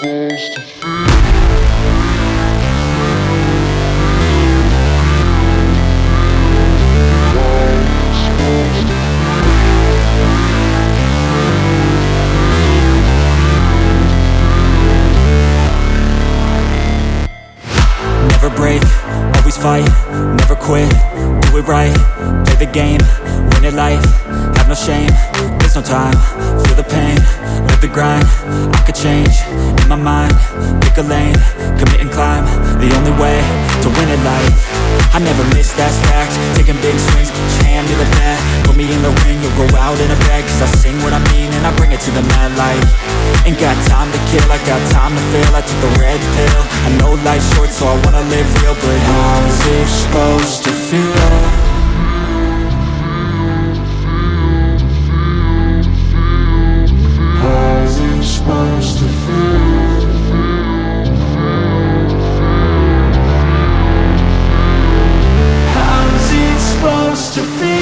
supposed to feel? Never break, always fight, never quit, do it right, play the game, win it life, have no shame, there's no time, feel the pain, live the grind, I could change, in my mind, pick a lane, commit and climb, the only way to win it life, I never miss, that's fact, taking big swings, put your hand to the bat, put me in the ring, you'll go out in a bag, cause I sing what I mean and I bring it to the mad light, ain't got time to kill, I got time to feel, I took the red pill, I know life's short so I wanna live real, but how's it supposed to feel? How's it supposed to feel? How's it supposed to feel?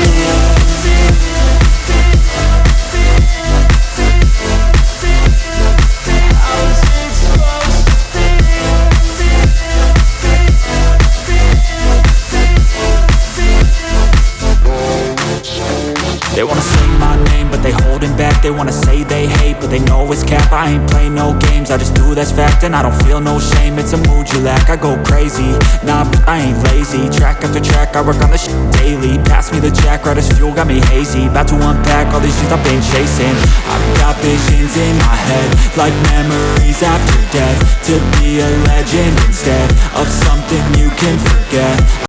They wanna say my name, but they holding back. They wanna say they hate, but they know it's cap. I ain't play no games, I just do that's fact. And I don't feel no shame, it's a mood you lack. I go crazy, nah, but I ain't lazy. Track after track, I work on this shit daily. Pass me the jack, right as fuel, got me hazy. About to unpack all these things I've been chasing. I've got visions in my head, like memories after death. To be a legend instead of something you can forget.